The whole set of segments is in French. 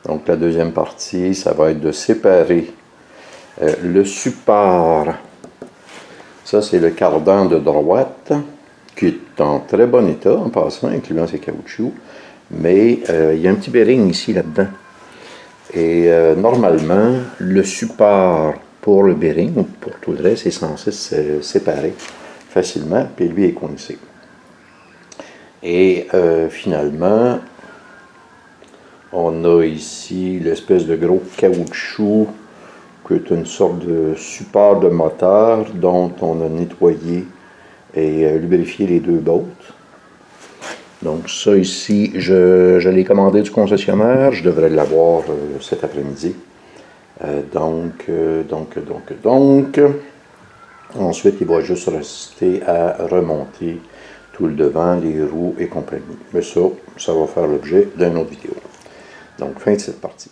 Donc la deuxième partie, ça va être de séparer le support. Ça, c'est le cardan de droite, qui est en très bon état, en passant, incluant ses caoutchoucs. Mais il y a un petit bearing ici, là-dedans. Et normalement, le support pour le bearing, ou pour tout le reste, est censé se séparer facilement, puis lui est coincé. Et finalement, on a ici l'espèce de gros caoutchouc qui est une sorte de support de moteur dont on a nettoyé et lubrifié les deux bottes. Donc ça ici, je l'ai commandé du concessionnaire, je devrais l'avoir cet après-midi. Donc, ensuite il va juste rester à remonter tout le devant, les roues et compagnie. Mais ça va faire l'objet d'une autre vidéo. Donc fin de cette partie.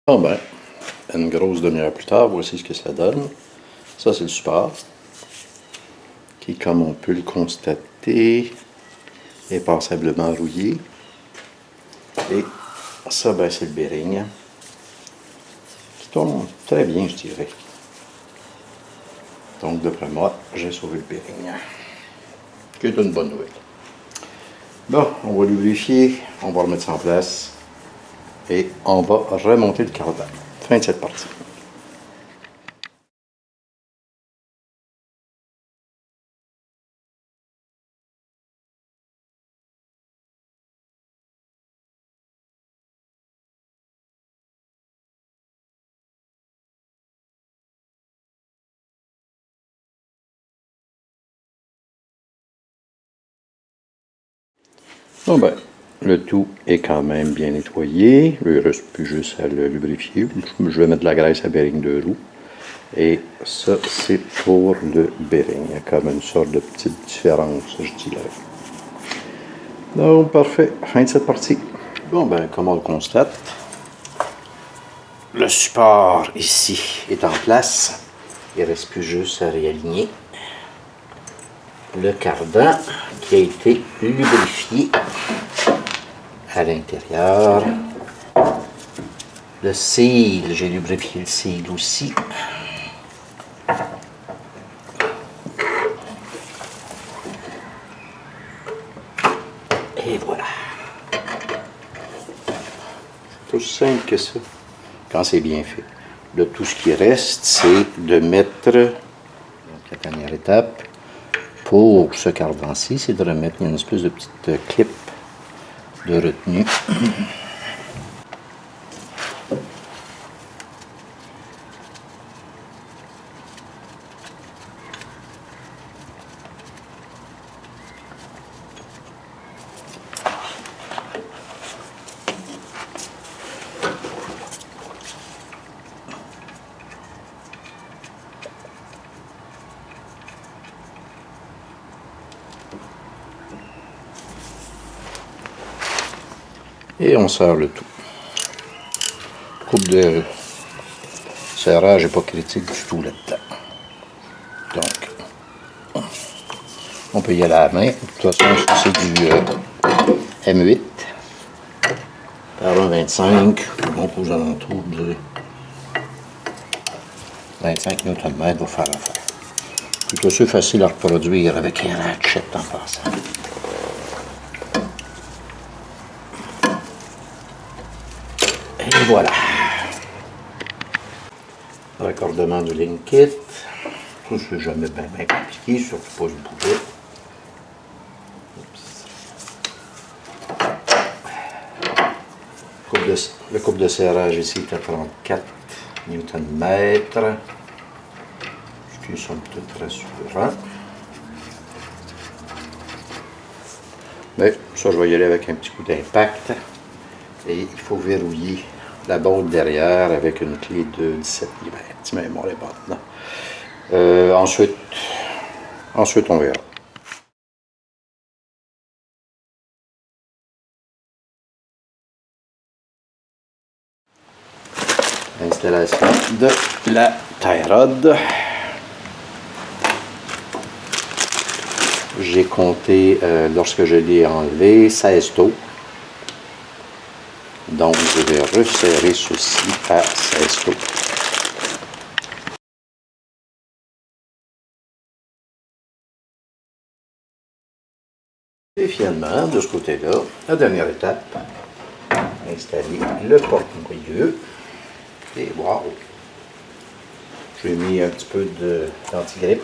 Bon ben, une grosse demi-heure plus tard, voici ce que ça donne. Ça, c'est le support, qui, comme on peut le constater, est passablement rouillé. Et ça, ben, c'est le bearing, qui tourne très bien, je dirais. Donc, d'après moi, j'ai sauvé le bearing, qui est une bonne nouvelle. Bon, on va lubrifier, on va remettre ça en place, et on va remonter le cardan. Fin de cette partie. Bon ben, le tout est quand même bien nettoyé. Il ne reste plus juste à le lubrifier. Je vais mettre de la graisse à bearing de roue. Et ça, c'est pour le bearing. Il y a comme une sorte de petite différence, je dirais. Donc, parfait. Fin de cette partie. Bon, ben, comme on le constate, le support ici est en place. Il ne reste plus juste à réaligner le cardan qui a été lubrifié à l'intérieur. Le seal, j'ai lubrifié le seal aussi. Et voilà. C'est aussi simple que ça, quand c'est bien fait. Là, tout ce qui reste, c'est de mettre, donc, la dernière étape, pour ce cardan-ci, c'est de remettre une espèce de petite clip de retenue. Et on serre le tout. Coupe de serrage n'est pas critique du tout là-dedans. Donc, on peut y aller à la main. De toute façon, c'est du M8 par 1,25. Donc, aux alentours de 25 Nm va faire l'affaire. C'est aussi facile à reproduire avec un ratchet en passant. Et voilà. Raccordement du link kit. Ça, c'est jamais bien compliqué, surtout pas ce boulet. Le couple de serrage ici est à 34 Nm. Ce qui est somme toute rassurant. Mais ça, je vais y aller avec un petit coup d'impact. Et il faut verrouiller la botte derrière avec une clé de 17 mm. Si ma mémoire est bonne. Ensuite, Ensuite, on verra. Installation de la tie rod. J'ai compté, lorsque je l'ai enlevé, 16 tours. Donc, je vais resserrer ceci à 16 tours. Et finalement, de ce côté-là, la dernière étape, installer le porte-noyau. Et wow! J'ai mis un petit peu d'anti-grippe.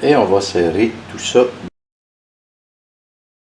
Et on va serrer tout ça